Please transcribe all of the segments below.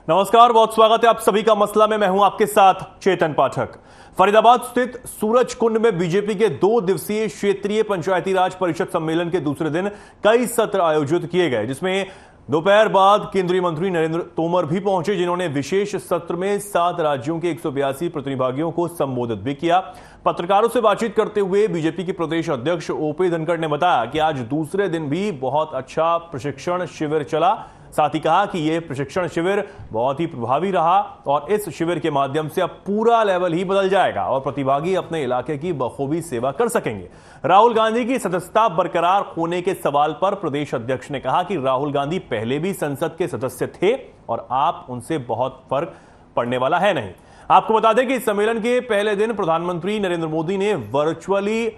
नमस्कार, बहुत स्वागत है आप सभी का मसला में। मैं हूं आपके साथ चेतन पाठक। फरीदाबाद स्थित सूरज कुंड में बीजेपी के 2 दिवसीय क्षेत्रीय पंचायती राज परिषद सम्मेलन के दूसरे दिन कई सत्र आयोजित किए गए, जिसमें दोपहर बाद केंद्रीय मंत्री नरेंद्र तोमर भी पहुंचे, जिन्होंने विशेष सत्र में 7 राज्यों के 182 प्रतिभागियों को संबोधित भी किया। पत्रकारों से बातचीत करते हुए बीजेपी के प्रदेश अध्यक्ष ओपी धनखड़ ने बताया कि आज दूसरे दिन भी बहुत अच्छा प्रशिक्षण शिविर चला। साथ ही कहा कि यह प्रशिक्षण शिविर बहुत ही प्रभावी रहा और इस शिविर के माध्यम से अब पूरा लेवल ही बदल जाएगा और प्रतिभागी अपने इलाके की बखूबी सेवा कर सकेंगे। राहुल गांधी की सदस्यता बरकरार होने के सवाल पर प्रदेश अध्यक्ष ने कहा कि राहुल गांधी पहले भी संसद के सदस्य थे और आप उनसे बहुत फर्क पड़ने वाला है नहीं। आपको बता दें कि इस सम्मेलन के पहले दिन प्रधानमंत्री नरेंद्र मोदी ने वर्चुअली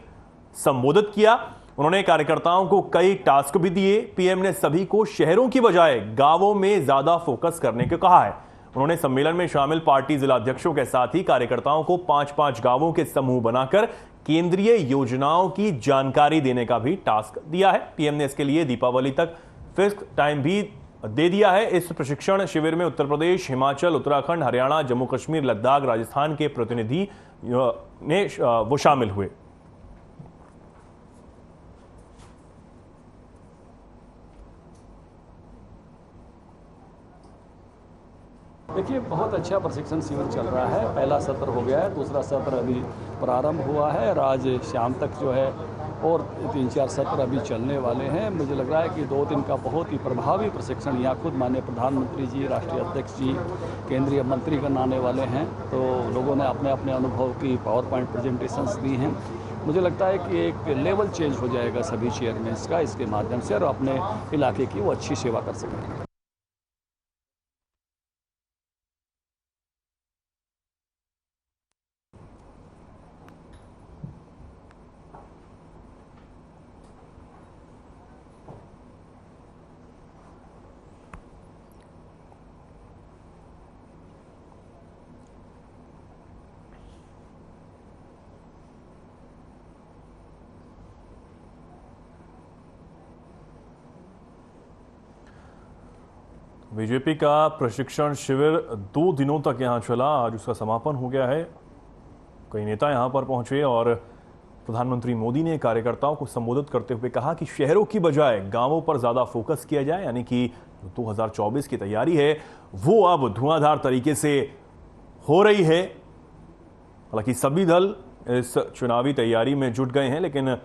संबोधित किया। उन्होंने कार्यकर्ताओं को कई टास्क भी दिए। पीएम ने सभी को शहरों की बजाय गांवों में ज्यादा फोकस करने को कहा है। उन्होंने सम्मेलन में शामिल पार्टी जिलाध्यक्षों के साथ ही कार्यकर्ताओं को 5-5 गांवों के समूह बनाकर केंद्रीय योजनाओं की जानकारी देने का भी टास्क दिया है। पीएम ने इसके लिए दीपावली तक फिक्स टाइम भी दे दिया है। इस प्रशिक्षण शिविर में उत्तर प्रदेश, हिमाचल, उत्तराखंड, हरियाणा, जम्मू कश्मीर, लद्दाख, राजस्थान के प्रतिनिधि ने वो शामिल हुए। देखिए, बहुत अच्छा प्रशिक्षण शिविर चल रहा है। पहला सत्र हो गया है, दूसरा सत्र अभी प्रारंभ हुआ है और आज शाम तक जो है और 3-4 सत्र अभी चलने वाले हैं। मुझे लग रहा है कि 2 दिन का बहुत ही प्रभावी प्रशिक्षण यहाँ खुद माननीय प्रधानमंत्री जी, राष्ट्रीय अध्यक्ष जी, केंद्रीय मंत्रीगण आने वाले हैं, तो लोगों ने अपने अपने अनुभव की पावर पॉइंट प्रेजेंटेशंस दी हैं। मुझे लगता है कि एक लेवल चेंज हो जाएगा सभी चेयरमैन्स का इसके माध्यम से और अपने इलाके की वो अच्छी सेवा कर सकेंगे। बीजेपी का प्रशिक्षण शिविर 2 दिनों तक यहां चला। आज उसका समापन हो गया है। कई नेता यहां पर पहुंचे और प्रधानमंत्री मोदी ने कार्यकर्ताओं को संबोधित करते हुए कहा कि शहरों की बजाय गांवों पर ज्यादा फोकस किया जाए, यानी कि 2024 की तैयारी है वो अब धुआंधार तरीके से हो रही है। हालांकि सभी दल इस चुनावी तैयारी में जुट गए हैं, लेकिन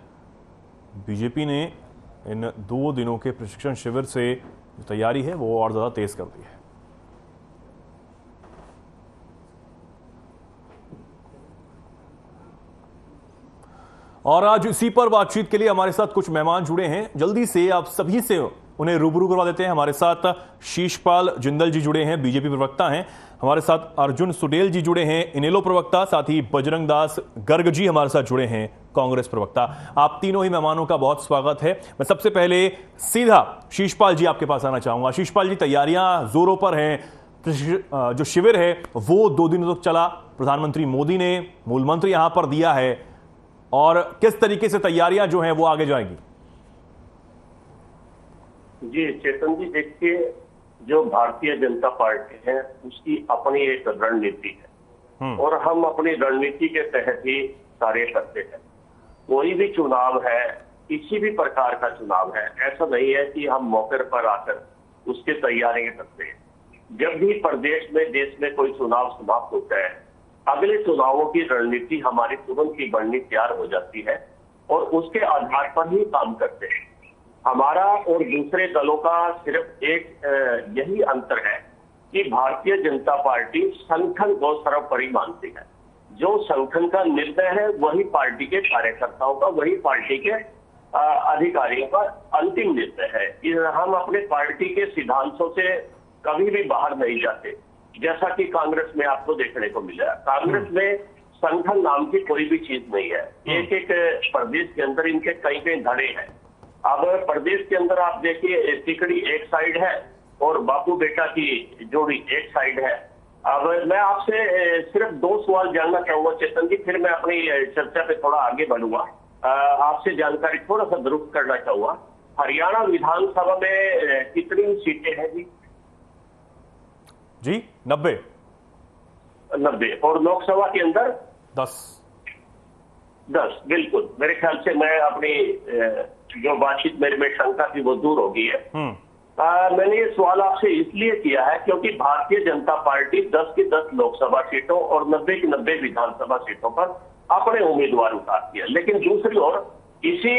बीजेपी ने इन 2 दिनों के प्रशिक्षण शिविर से जो तैयारी है वो और ज्यादा तेज कर दी है। और आज इसी पर बातचीत के लिए हमारे साथ कुछ मेहमान जुड़े हैं। जल्दी से आप सभी से उन्हें रूबरू करवा देते हैं। हमारे साथ शीशपाल जिंदल जी जुड़े हैं, बीजेपी प्रवक्ता हैं। हमारे साथ अर्जुन सुडेल जी जुड़े हैं, इनेलो प्रवक्ता। साथ ही बजरंग दास गर्ग जी हमारे साथ जुड़े हैं, कांग्रेस प्रवक्ता। आप तीनों ही मेहमानों का बहुत स्वागत है। मैं सबसे पहले सीधा शीशपाल जी आपके पास आना चाहूंगा। शीशपाल जी, तैयारियां जोरों पर हैं। जो शिविर है वो 2 दिनों तक चला। प्रधानमंत्री मोदी ने मूल मंत्र यहां पर दिया है और किस तरीके से तैयारियां जो हैं वो आगे जाएंगी? जी चेतन जी, देखिए, जो भारतीय जनता पार्टी है उसकी अपनी एक रणनीति है और हम अपनी रणनीति के तहत ही कार्य करते हैं। कोई भी चुनाव है, किसी भी प्रकार का चुनाव है, ऐसा नहीं है कि हम मौके पर आकर उसकी तैयारियां करते हैं। जब भी प्रदेश में, देश में कोई चुनाव समाप्त होता है, अगले चुनावों की रणनीति हमारी तुरंत की बननी तैयार हो जाती है और उसके आधार पर ही काम करते हैं। हमारा और दूसरे दलों का सिर्फ एक यही अंतर है कि भारतीय जनता पार्टी संगठन को सर्वोपरि मानती है। जो संगठन का निर्णय है वही पार्टी के कार्यकर्ताओं का, वही पार्टी के अधिकारियों का अंतिम निर्णय है। हम अपने पार्टी के सिद्धांतों से कभी भी बाहर नहीं जाते, जैसा कि कांग्रेस में आपको देखने को मिला। कांग्रेस में संगठन नाम की कोई भी चीज नहीं है। एक एक प्रदेश के अंदर इनके कई कई धड़े हैं। अब प्रदेश के अंदर आप देखिए, तिकड़ी एक साइड है और बापू बेटा की जोड़ी एक साइड है। अब मैं आपसे सिर्फ 2 सवाल जानना चाहूंगा चेतन जी, फिर मैं अपनी चर्चा पे थोड़ा आगे बढ़ूंगा। आपसे जानकारी थोड़ा सा दुरुस्त करना चाहूंगा। हरियाणा विधानसभा में कितनी सीटें हैं जी? जी 90 और लोकसभा के अंदर 10 बिल्कुल। मेरे ख्याल से मैं अपनी जो बातचीत मेरे में शंका थी वो दूर हो गई है। मैंने ये सवाल आपसे इसलिए किया है क्योंकि भारतीय जनता पार्टी 10 की 10 लोकसभा सीटों और 90 की 90 विधानसभा सीटों पर अपने उम्मीदवार उतारती है। लेकिन दूसरी ओर इसी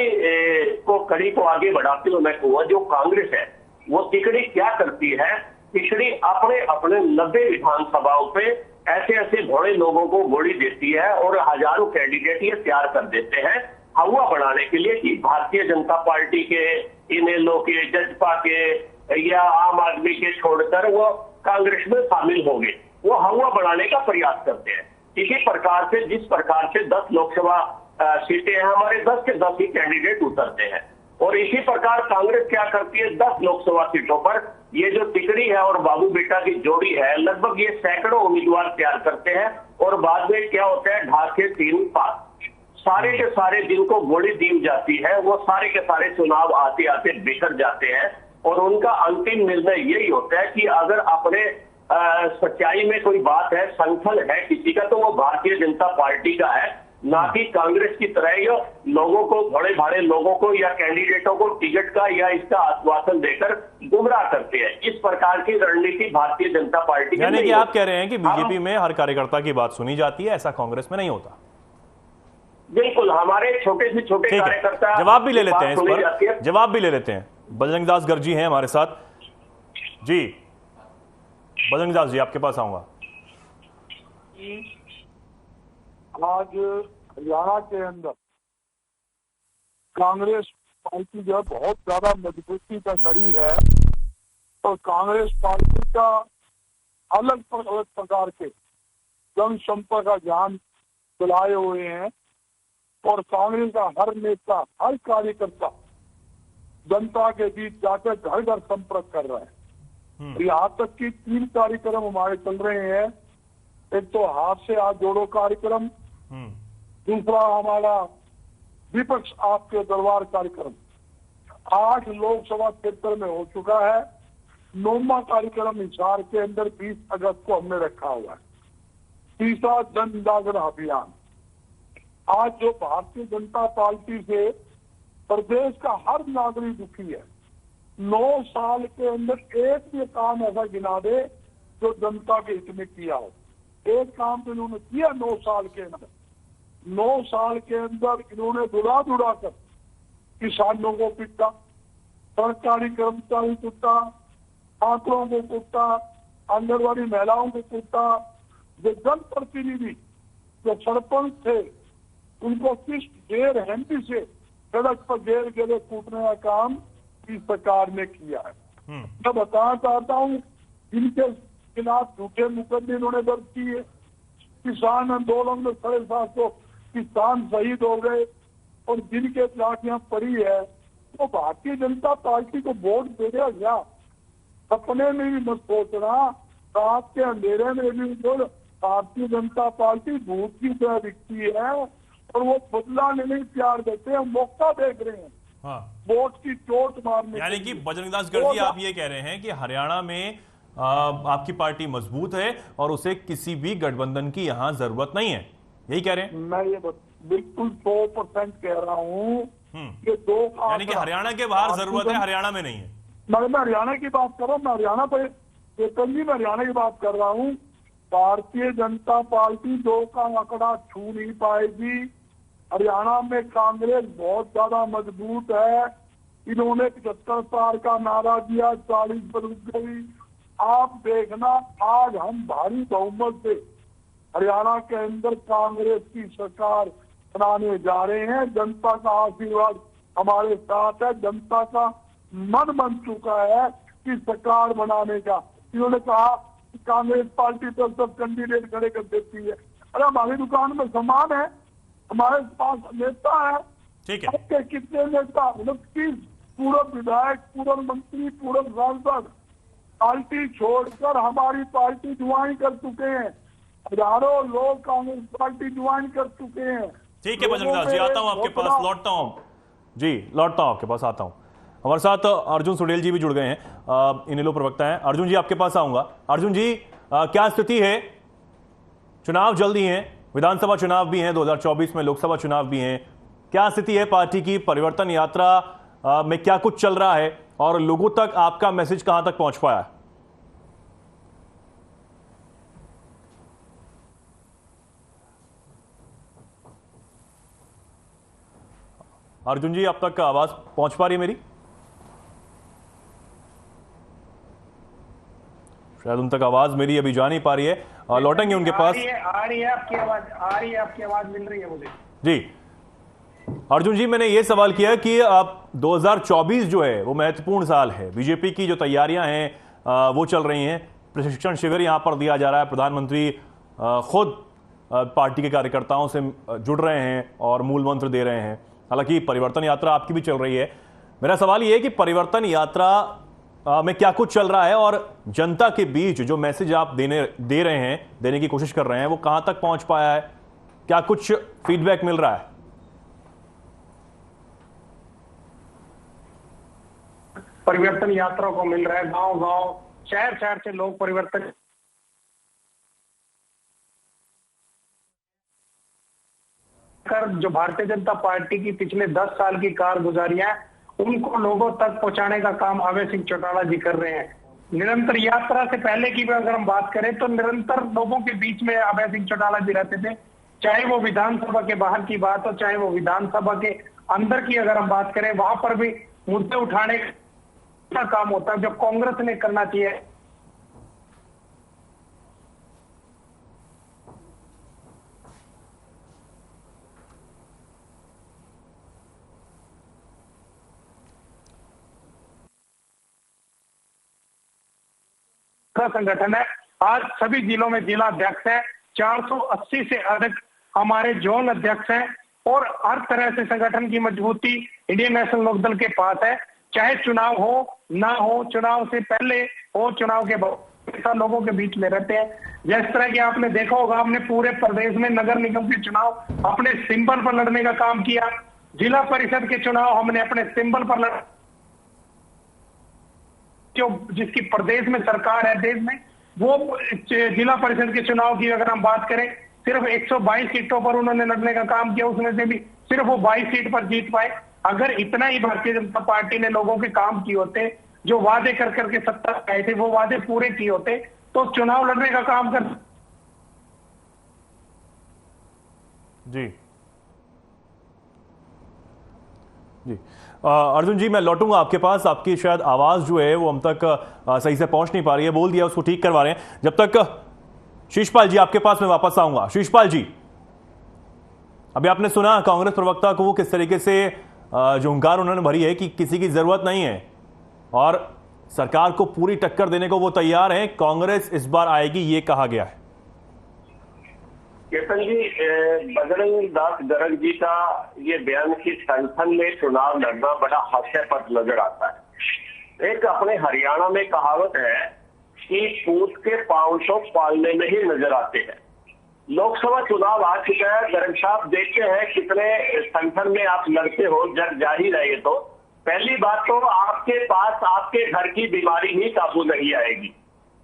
कड़ी को आगे बढ़ाते हुए मैं कहूँगा जो कांग्रेस है वो तिकड़ी क्या करती है, तिकड़ी अपने अपने 90 विधानसभाओं पे ऐसे ऐसे घोड़े लोगों को गोली देती है और हजारों कैंडिडेट ये तैयार कर देते हैं हवा बढ़ाने के लिए कि भारतीय जनता पार्टी के, इनेलो के, जजपा के या आम आदमी के छोड़कर वो कांग्रेस में शामिल होंगे। वो हवा बढ़ाने का प्रयास करते हैं। इसी प्रकार से जिस प्रकार से 10 लोकसभा सीटें हैं हमारे 10 के 10 ही कैंडिडेट उतरते हैं और इसी प्रकार कांग्रेस क्या करती है 10 लोकसभा सीटों पर ये जो तिकड़ी है और बाबू बेटा की जोड़ी है लगभग ये सैकड़ों उम्मीदवार तैयार करते हैं और बाद में क्या होता है ढाक के 3 पास सारे के सारे जिनको गोली दी जाती है वो सारे के सारे चुनाव आते आते बिखर जाते हैं और उनका अंतिम निर्णय यही होता है कि अगर अपने सच्चाई में कोई बात है, संगठन है किसी का, तो वो भारतीय जनता पार्टी का है, ना कि कांग्रेस की तरह ये लोगों को, बड़े भाड़े लोगों को या कैंडिडेटों को टिकट का या इसका आश्वासन देकर गुमराह करते हैं। इस प्रकार की रणनीति भारतीय जनता पार्टी की यानी कि आप कह रहे हैं कि बीजेपी में हर कार्यकर्ता की बात सुनी जाती है, ऐसा कांग्रेस में नहीं होता। बिल्कुल, हमारे छोटे से छोटे कार्यकर्ता जवाब भी ले लेते हैं इस पर, जवाब भी ले लेते हैं। बजरंग दास गर्जी हैं हमारे साथ। जी बजरंग दास जी आपके पास आऊंगा। आज हरियाणा के अंदर कांग्रेस पार्टी जो बहुत ज्यादा मजबूती का खड़ी है और कांग्रेस पार्टी का अलग प्रकार के जनसंपर्क अभियान चलाए हुए हैं और कांग्रेस का हर नेता, हर कार्यकर्ता जनता के बीच जाकर घर घर संपर्क कर रहा है। यहाँ तक कि 3 कार्यक्रम हमारे चल रहे हैं। एक तो हाथ से हाथ जोड़ो कार्यक्रम, दूसरा हमारा विपक्ष आपके दरबार कार्यक्रम 8 लोकसभा क्षेत्र में हो चुका है। 9वां कार्यक्रम हिसार के अंदर 20 अगस्त को हमने रखा हुआ है। तीसरा जन जागरण अभियान। आज जो भारतीय जनता पार्टी से प्रदेश का हर नागरिक दुखी है, 9 साल के अंदर एक भी काम ऐसा गिना दे जो जनता के हित में किया हो। एक काम तो इन्होंने किया 9 साल के अंदर। 9 साल के अंदर इन्होंने दुड़ा दुड़ा कर किसानों को पीटा, सरकारी कर्मचारी पीटा, छात्रों को पीटा, आंगनबाड़ी महिलाओं को पीटा। जो जनप्रतिनिधि, जो सरपंच थे, उनको किस बेरहमी से सड़क पर घेर घेरे कूटने का काम इस सरकार ने किया है। मैं बताना चाहता हूँ जिनके खिलाफ झूठे मुकदमे इन्होंने दर्ज किए, किसान आंदोलन में 750 किसान शहीद हो गए और जिनके लाठियां पड़ी है वो भारतीय जनता पार्टी को वोट देगा क्या? सपने में भी मत सोचना। रात के अंधेरे में भी जो भारतीय जनता पार्टी भूत की तरह दिखती है और वो बदला नहीं प्यार देते हैं, मौका देख रहे हैं वोट की चोट मारने। यानी कि बजरंग दास गर्जी आप ये कह रहे हैं कि हरियाणा में आपकी पार्टी मजबूत है और उसे किसी भी गठबंधन की यहां जरूरत नहीं है, यही कह रहे हैं? मैं ये बिल्कुल 100% कह रहा हूँ कि 2 यानी कि हरियाणा के बाहर जरूरत है, हरियाणा में नहीं है। मैं हरियाणा की बात कर रहा हूँ, मैं हरियाणा पर मैं हरियाणा की बात कर रहा हूँ। भारतीय जनता पार्टी 2 का आंकड़ा छू नहीं पाएगी। हरियाणा में कांग्रेस बहुत ज्यादा मजबूत है। इन्होंने 75 पार का नारा दिया, 40 पर रुक गई। आप देखना आज हम भारी बहुमत से हरियाणा के अंदर कांग्रेस की सरकार बनाने जा रहे हैं। जनता का आशीर्वाद हमारे साथ है, जनता का मन बन चुका है कि सरकार बनाने का। इन्होंने कहा कि कांग्रेस पार्टी तो सब कैंडिडेट खड़े कर देती है। अरे हमारी दुकान में सामान है, हमारे पास नेता है, ठीक है। आपके कितने नेता, 29 पूर्व विधायक, पूर्व मंत्री, पूर्व सांसद पार्टी छोड़कर हमारी पार्टी ज्वाइन कर चुके हैं। हजारों लोग कांग्रेस पार्टी ज्वाइन कर चुके हैं। ठीक है बजरंग दास जी, आता हूं आपके पास, लौटता हूं जी, लौटता हूं आपके पास, आता हूं। हमारे साथ अर्जुन सुडेल जी भी जुड़ गए हैं, इनेलो प्रवक्ता हैं। अर्जुन जी आपके पास आऊंगा। अर्जुन जी, क्या स्थिति है? चुनाव जल्दी हैं, विधानसभा चुनाव भी हैं, 2024 में लोकसभा चुनाव भी हैं। क्या स्थिति है पार्टी की? परिवर्तन यात्रा में क्या कुछ चल रहा है और लोगों तक आपका मैसेज कहां तक पहुंच पाया है? अर्जुन जी, अब तक आवाज पहुंच पा रही है मेरी? शायद उन तक आवाज मेरी अभी जा नहीं पा रही है। लौटेंगे उनके पास। आ रही है आपकी आवाज मिल रही है मुझे। जी अर्जुन जी, मैंने ये सवाल किया कि अब 2024 जो है वो महत्वपूर्ण साल है। बीजेपी की जो तैयारियां हैं वो चल रही हैं। प्रशिक्षण शिविर यहां पर दिया जा रहा है। प्रधानमंत्री खुद पार्टी के कार्यकर्ताओं से जुड़ रहे हैं और मूल मंत्र दे रहे हैं। हालांकि परिवर्तन यात्रा आपकी भी चल रही है। मेरा सवाल ये है कि परिवर्तन यात्रा में क्या कुछ चल रहा है और जनता के बीच जो मैसेज आप देने की कोशिश कर रहे हैं वो कहां तक पहुंच पाया है? क्या कुछ फीडबैक मिल रहा है? परिवर्तन यात्रा को मिल रहा है। गांव गांव शहर शहर से लोग परिवर्तन कर जो भारतीय जनता पार्टी की पिछले 10 साल की कारगुजारियां उनको लोगों तक पहुंचाने का काम अभय सिंह चौटाला जी कर रहे हैं। निरंतर यात्रा से पहले की भी अगर हम बात करें तो निरंतर लोगों के बीच में अभय सिंह चौटाला जी रहते थे। चाहे वो विधानसभा के बाहर की बात हो, चाहे वो विधानसभा के अंदर की अगर हम बात करें, वहां पर भी मुद्दे उठाने का काम होता है जो कांग्रेस ने करना चाहिए। संगठन है, आज सभी जिलों में जिला अध्यक्ष है, 480 से अधिक हमारे जोन अध्यक्ष हैं और हर तरह से संगठन की मजबूती इंडियन नेशनल लोकदल के पास है। चाहे चुनाव हो ना हो, चुनाव से पहले हो, चुनाव के बाद लोगों के बीच में रहते हैं। जिस तरह की आपने देखा होगा, हमने पूरे प्रदेश में नगर निगम के चुनाव अपने सिंबल पर लड़ने का काम किया। जिला परिषद के चुनाव हमने अपने सिंबल पर लड़ जो जिसकी प्रदेश में सरकार है देश में, वो जिला परिषद के चुनाव की अगर हम बात करें, सिर्फ 122 सीटों पर उन्होंने लड़ने का काम किया। उसमें से भी सिर्फ वो 22 सीट पर जीत पाए। अगर इतना ही भारतीय जनता पार्टी ने लोगों के काम किए होते, जो वादे कर करके सत्ता आए थे वो वादे पूरे किए होते, तो चुनाव लड़ने का काम कर। जी अर्जुन जी, मैं लौटूंगा आपके पास। आपकी शायद आवाज जो है वो हम तक सही से पहुंच नहीं पा रही है। बोल दिया, उसको ठीक करवा रहे हैं। जब तक शीशपाल जी आपके पास मैं वापस आऊंगा। शीशपाल जी, अभी आपने सुना कांग्रेस प्रवक्ता को किस तरीके से जो हुंकार उन्होंने भरी है कि किसी की जरूरत नहीं है और सरकार को पूरी टक्कर देने को वो तैयार है, कांग्रेस इस बार आएगी, ये कहा गया है। केतन जी, बजरंग दास गर्ग जी का ये बयान की संगठन में चुनाव लड़ना बड़ा हास्यास्पद नजर आता है। एक अपने हरियाणा में कहावत है कि पूत के पांव तो पालने में ही नजर आते हैं। लोकसभा चुनाव आ चुका है, गर्ग साहब देखते हैं कितने संगठन में आप लड़ते हो, जग जाहिर है। तो पहली बात तो आपके पास आपके घर की बीमारी ही काबू नहीं आएगी।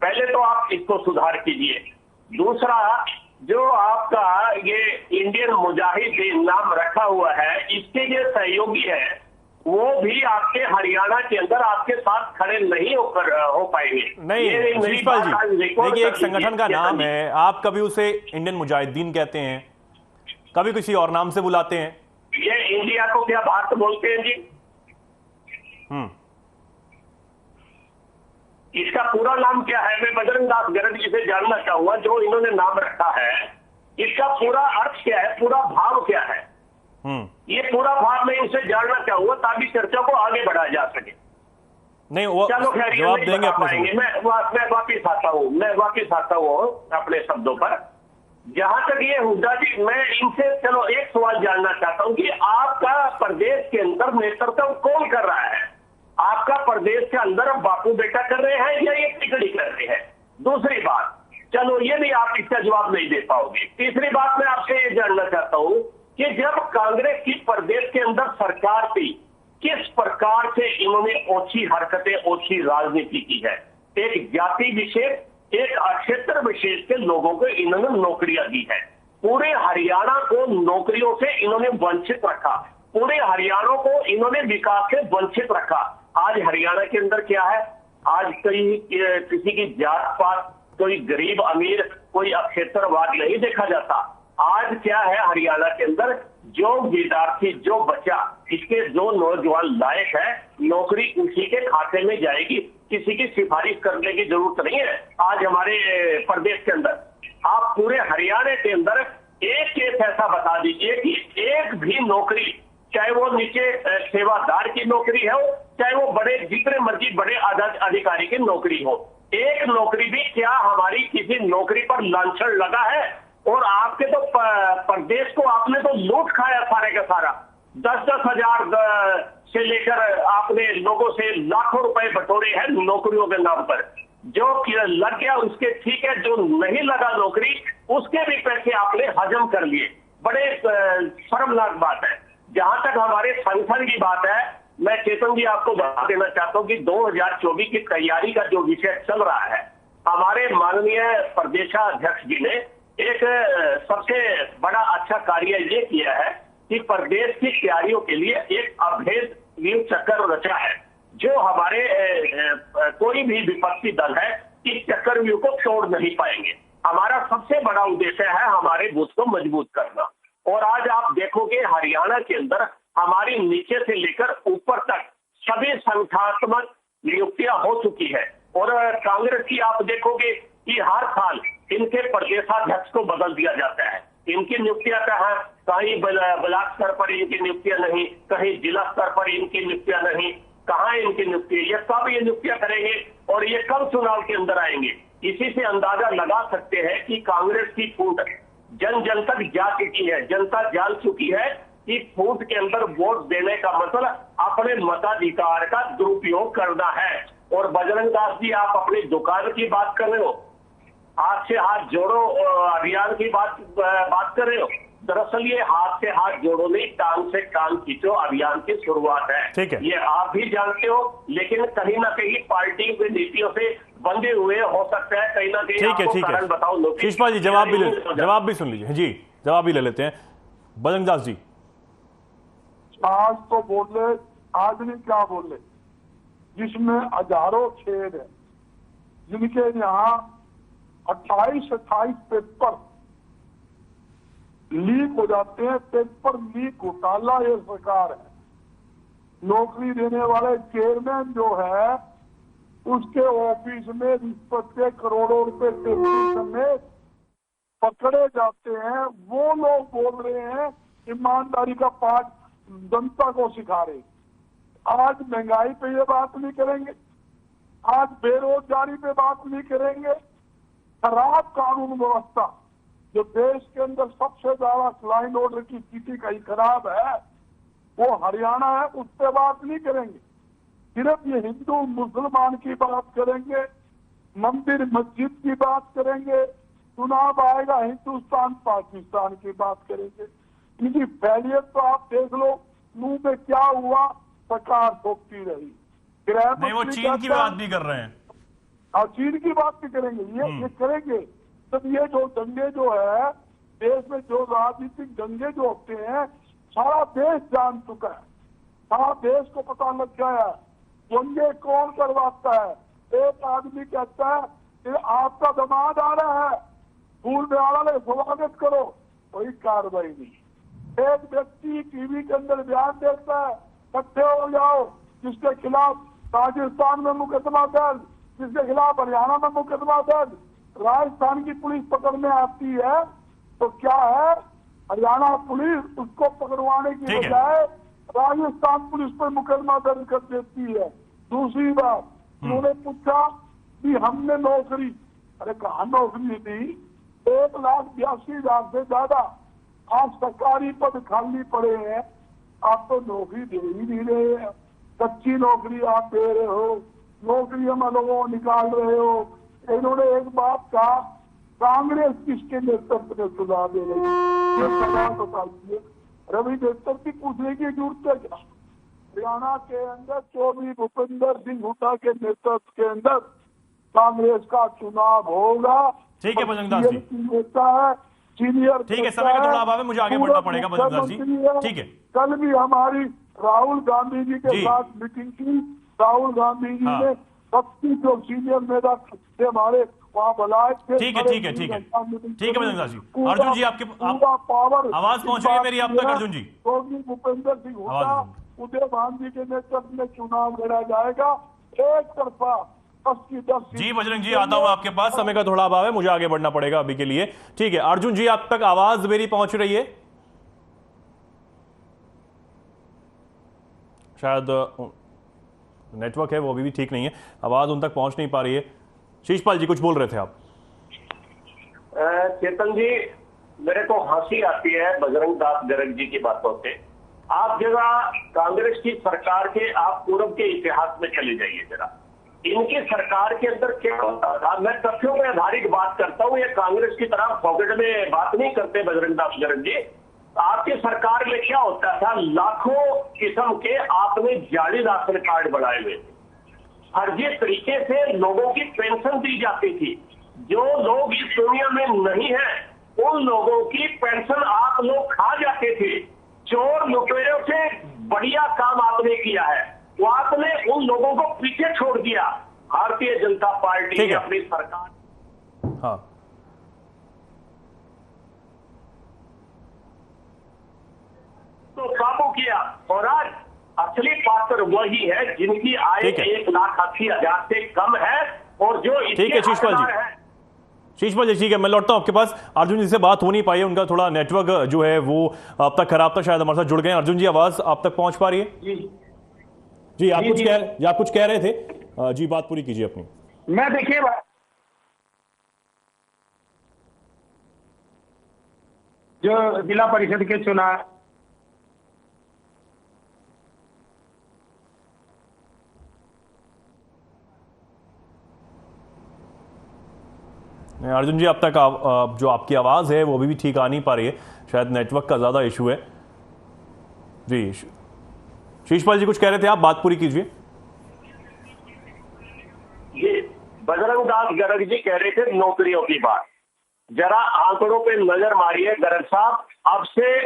पहले तो आप इसको सुधार कीजिए। दूसरा, जो आपका ये इंडियन मुजाहिदीन नाम रखा हुआ है, इसके जो सहयोगी है वो भी आपके हरियाणा के अंदर आपके साथ खड़े नहीं हो पाएंगे। नहीं शीशपाल जी, देखिए, एक संगठन का नाम है, आप कभी उसे इंडियन मुजाहिदीन कहते हैं, कभी किसी और नाम से बुलाते हैं। ये इंडिया को क्या भारत बोलते हैं जी? इसका पूरा नाम क्या है? मैं बजरंग दास गर्ग जी से जानना चाहूंगा, जो इन्होंने नाम रखा है, इसका पूरा अर्थ क्या है, पूरा भाव क्या है? ये पूरा भाव मैं इनसे जानना चाहूंगा ताकि चर्चा को आगे बढ़ाया जा सके। नहीं, वो जवाब देंगे अपने। मैं वापिस आता हूँ अपने शब्दों पर। जहां तक ये हुड्डा जी, मैं इनसे चलो एक सवाल जानना चाहता हूँ कि आपका प्रदेश के अंदर नेतृत्व कौन कर रहा है? आपका प्रदेश के अंदर बापू बेटा कर रहे हैं या ये टिकड़ी कर रहे हैं? दूसरी बात, चलो ये भी आप इसका जवाब नहीं दे पाओगे। तीसरी बात, मैं आपसे ये जानना चाहता हूं कि जब कांग्रेस की प्रदेश के अंदर सरकार थी, किस प्रकार से इन्होंने ओछी हरकतें, ओछी राजनीति की है? एक जाति विशेष एक क्षेत्र विशेष के लोगों को इन्होंने नौकरियां दी है। पूरे हरियाणा को नौकरियों से इन्होंने वंचित रखा, पूरे हरियाणा को इन्होंने विकास से वंचित रखा। आज हरियाणा के अंदर क्या है, आज किसी की जात पात, कोई गरीब अमीर, कोई क्षेत्रवाद नहीं देखा जाता। आज क्या है, हरियाणा के अंदर जो विद्यार्थी, जो बच्चा, इसके जो नौजवान लायक है, नौकरी उसी के खाते में जाएगी, किसी की सिफारिश करने की जरूरत नहीं है। आज हमारे प्रदेश के अंदर, आप पूरे हरियाणा के अंदर एक केस ऐसा बता दीजिए कि एक भी नौकरी, चाहे वो नीचे सेवादार की नौकरी हो, चाहे वो बड़े जितने मर्जी बड़े अधिकारी की नौकरी हो, एक नौकरी भी क्या हमारी किसी नौकरी पर लांछन लगा है? और आपके तो प्रदेश को आपने तो लूट खाया सारे का सारा। 10-10 हजार से लेकर आपने लोगों से लाखों रुपए बटोरे हैं नौकरियों के नाम पर। जो लग गया उसके ठीक है, जो नहीं लगा नौकरी उसके भी पैसे आपने हजम कर लिए। बड़े शर्मनाक बात है। जहां तक हमारे संगठन की बात है, मैं चेतन जी आपको बता देना चाहता हूं कि 2024 की तैयारी का जो विषय चल रहा है, हमारे माननीय प्रदेशाध्यक्ष जी ने एक सबसे बड़ा अच्छा कार्य ये किया है कि प्रदेश की तैयारियों के लिए एक अभेद व्यूह चक्कर रचा है, जो हमारे कोई भी विपक्षी दल है इस चक्कर व्यूह को तोड़ नहीं पाएंगे। हमारा सबसे बड़ा उद्देश्य है हमारे बूथ को मजबूत करना। और आज आप देखोगे हरियाणा के अंदर हमारी नीचे से लेकर ऊपर तक सभी संगठनात्मक नियुक्तियां हो चुकी है। और कांग्रेस की आप देखोगे कि हर साल इनके प्रदेशाध्यक्ष को बदल दिया जाता है। इनकी नियुक्तियां कहीं ब्लॉक स्तर पर इनकी नियुक्तियां नहीं, कहीं जिला स्तर पर इनकी नियुक्तियां नहीं, कहाँ इनकी नियुक्ति, ये कब ये नियुक्तियां करेंगे और ये कब चुनाव के अंदर आएंगे? इसी से अंदाजा लगा सकते हैं कि कांग्रेस की फूट जन जन तक जा चुकी है। जनता जान चुकी है कि फूट के अंदर वोट देने का मतलब अपने मताधिकार का दुरुपयोग करना है। और बजरंग दास जी, आप अपनी दुकान की बात कर रहे हो, हाथ से हाथ जोड़ो अभियान की बात कर रहे हो। दरअसल ये हाथ से हाथ जोड़ो नहीं, टांग से टांग खींचो अभियान की शुरुआत है। ठीक है, ये आप भी जानते हो, लेकिन कहीं ना कहीं पार्टी की नीतियों से बंधे हुए हो सकता है, कहीं ना कहीं। ठीक है, बताओ शिषपाल जी, जवाब भी सुन लीजिए जी, जवाब भी ले लेते हैं। बजरंग दास जी, आज तो बोले, आज नहीं क्या बोले, जिसमें हजारों खेद है, जिनके यहाँ 28-28 पेपर लीक हो जाते हैं। पेपर लीक घोटाला ये सरकार है। नौकरी देने वाले चेयरमैन जो है उसके ऑफिस में रिश्वत के करोड़ों रुपए समेत पकड़े जाते हैं। वो लोग बोल रहे हैं ईमानदारी का पाठ जनता को सिखा रहे। आज महंगाई पे ये बात नहीं करेंगे, आज बेरोजगारी पे बात नहीं करेंगे। खराब कानून व्यवस्था जो देश के अंदर सबसे ज्यादा लाइन ऑर्डर की स्थिति कहीं खराब है, वो हरियाणा है, उस पर बात नहीं करेंगे। सिर्फ ये हिंदू मुसलमान की बात करेंगे, मंदिर मस्जिद की बात करेंगे। चुनाव आएगा हिंदुस्तान पाकिस्तान की बात करेंगे। इनकी फैलियत तो आप देख लो, मुंह में क्या हुआ, सरकार भोगती रही। नहीं, वो चीन की बात नहीं कर रहे हैं। और चीन की बात भी करेंगे, ये करेंगे। तब ये जो दंगे जो है देश में, जो राजनीतिक दंगे जो होते हैं, सारा देश जान चुका है, सारा देश को पता लग गया है दंगे कौन करवाता है। एक आदमी कहता है कि आपका दामाद आ रहा है, फूल में आ रहा है, स्वागत करो, कोई कार्रवाई नहीं। एक व्यक्ति टीवी के अंदर बयान देता है, इकट्ठे हो जाओ, जिसके खिलाफ राजस्थान में मुकदमा दर्ज, जिसके खिलाफ हरियाणा में मुकदमा दर्ज। राजस्थान की पुलिस पकड़ने आती है तो क्या है, हरियाणा पुलिस उसको पकड़वाने की बजाय राजस्थान पुलिस पर मुकदमा दर्ज कर देती है। दूसरी बात, उन्होंने पूछा कि हमने नौकरी, अरे कहाँ नौकरी दी, 1,82,000 से ज्यादा आज सरकारी पद खाली पड़े हैं, आप तो नौकरी दे ही नहीं रहे हैं। कच्ची नौकरी आप दे रहे हो, नौकरियों में लोगों को निकाल रहे हो। इन्होंने एक बात कहा, कांग्रेस किसके नेतृत्व में चुनाव दे रही है, ये सवाल बताइए। रवि नेतृत्व पूछने की जरूरत है क्या? हरियाणा के अंदर चौधरी भूपेंद्र सिंह हुड्डा के नेतृत्व के अंदर कांग्रेस का चुनाव होगा। ठीक है बजरंग दास जी, नेता है, सीनियर, ठीक है, समय का थोड़ा अभाव है, मुझे आगे बढ़ना पड़ेगा बजरंग दास जी। ठीक है, कल भी हमारी राहुल गांधी जी के साथ मीटिंग की। राहुल गांधी जी ने 25 जो सीनियर नेता थे हमारे वहाँ बुलाए थे। ठीक है बजरंग दास जी। अर्जुन जी आपके पावर आवाज पहुंच रही है मेरी आप तक अर्जुन जी? योगी भूपेंद्र सिंह हुड्डा, उदय भान जी के नेतृत्व में चुनाव लड़ा जाएगा एक तरफा 10 जी। बजरंग जी आता हूं आपके पास, समय का थोड़ा अभाव है, मुझे आगे बढ़ना पड़ेगा अभी के लिए। ठीक है अर्जुन जी, आप तक आवाज मेरी पहुंच रही है? शायद नेटवर्क है वो अभी भी ठीक नहीं है, आवाज उन तक पहुंच नहीं पा रही है। शीशपाल जी कुछ बोल रहे थे आप? चेतन जी, मेरे को हंसी आती है बजरंग दास गर्ग जी की बातों से। आप जरा कांग्रेस की सरकार के आप पूर्व के इतिहास में चले जाइए जरा। इनकी सरकार के अंदर क्या होता था? मैं तथ्यों पर आधारित बात करता हूँ, ये कांग्रेस की तरह पॉकेट में बात नहीं करते बजरंग दास गर्ग जी। आपकी सरकार में क्या होता था? लाखों किस्म के आपने जाली राशन कार्ड बनाए हुए थे, फर्जी तरीके से लोगों की पेंशन दी जाती थी। जो लोग इस दुनिया में नहीं है उन लोगों की पेंशन आप लोग खा जाते थे। चोर लुटेरों से बढ़िया काम आपने किया है, वो आपने उन लोगों को पीछे छोड़ दिया। भारतीय जनता पार्टी ने अपनी सरकार तो काबू किया, और आज असली पात्र वही है जिनकी आय 1,80,000 से कम है और जो ठीक है शीशपाल जी, ठीक है, मैं लौटता हूं आपके पास। अर्जुन जी से बात हो नहीं पाई है, उनका थोड़ा नेटवर्क जो है वो अब तक खराब था, शायद हमारे साथ जुड़ गए। अर्जुन जी आवाज आप तक पहुंच पा रही है? जी आप कुछ कह रहे थे जी, बात पूरी कीजिए अपनी। मैं देखिए जो जिला परिषद के चुनाव अर्जुन जी अब तक जो आपकी आवाज है वो अभी भी ठीक आ नहीं पा रही है, शायद नेटवर्क का ज्यादा इशू है। जी शीशपाल जी कुछ कह रहे थे आप, बात पूरी कीजिए। ये बजरंग दास गर्ग जी कह रहे थे नौकरियों की बात। जरा आंकड़ों पे नजर मारिए गर्ग साहब। अब से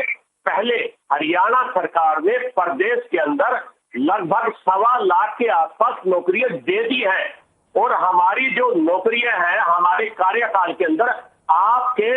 पहले हरियाणा सरकार ने प्रदेश के अंदर लगभग 1.25 लाख के आसपास नौकरियां दे दी हैं, और हमारी जो नौकरियां हैं हमारे कार्यकाल के अंदर आपके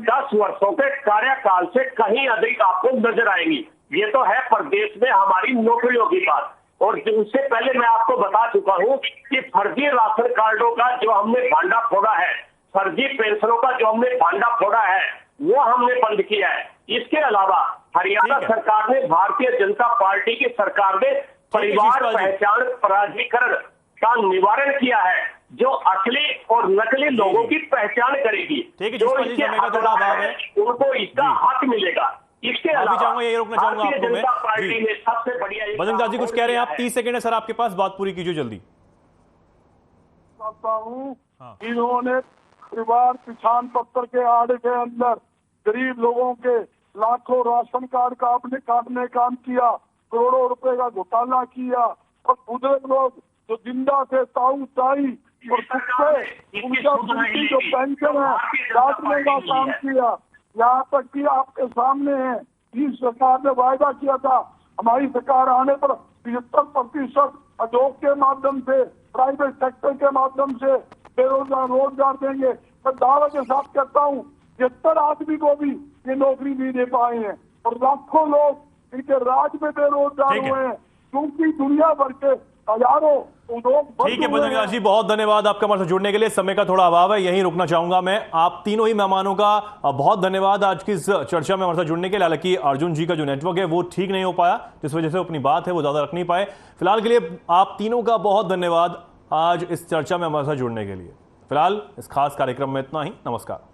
10 वर्षों के कार्यकाल से कहीं अधिक आपको नजर आएंगी। ये तो है प्रदेश में हमारी नौकरियों की बात। और उससे पहले मैं आपको बता चुका हूं कि फर्जी राशन कार्डों का जो हमने भांडा फोड़ा है, फर्जी पेंशनों का जो हमने भांडा फोड़ा है, वो हमने बंद किया है। इसके अलावा हरियाणा सरकार ने, भारतीय जनता पार्टी की सरकार ने परिवार पहचान प्राधिकरण का निवारण किया है, जो असली और नकली लोगों की पहचान करेगी। जो इसके हकदार है उनको इसका हक मिलेगा। इसके अलावा यही रोकना चाहूंगा भारतीय जनता पार्टी ने सबसे बढ़िया बजरंग दास जी कुछ कह रहे हैं आप, 30 सेकंड है सर आपके पास, बात पूरी कीजिए जल्दी। इन्होंने परिवार पहचान पत्र के आड़े के अंदर गरीब लोगों के लाखों राशन कार्ड का आपने काटने काम किया, करोड़ों रुपए का घोटाला किया, और बुजुर्ग लोग जो जिंदा थे ताऊ ताई और कुत्ते उनका जो पेंशन है काटने का काम किया। यहाँ तक कि आपके सामने है, इस सरकार ने वायदा किया था हमारी सरकार आने पर 75% उद्योग के माध्यम से, प्राइवेट सेक्टर के माध्यम से बेरोजगार रोजगार देंगे। मैं दावे के साथ कहता हूँ 70 आदमी को भी ये नौकरी नहीं दे पाए हैं, और लाखों लोग इनके राज में बेरोजगार हुए हैं, क्योंकि दुनिया भर के हजारों उद्योग। ठीक है बजरंग दास जी, बहुत धन्यवाद आपका हमारे साथ जुड़ने के लिए। समय का थोड़ा अभाव है, यहीं रुकना चाहूंगा मैं। आप तीनों ही मेहमानों का बहुत धन्यवाद आज की इस चर्चा में हमारे साथ जुड़ने के लिए। हालांकि अर्जुन जी का जो नेटवर्क है वो ठीक नहीं हो पाया, जिस वजह से अपनी बात है वो ज्यादा रख नहीं पाए। फिलहाल के लिए आप तीनों का बहुत धन्यवाद आज इस चर्चा में हमारे साथ जुड़ने के लिए। फिलहाल इस खास कार्यक्रम में इतना ही। नमस्कार।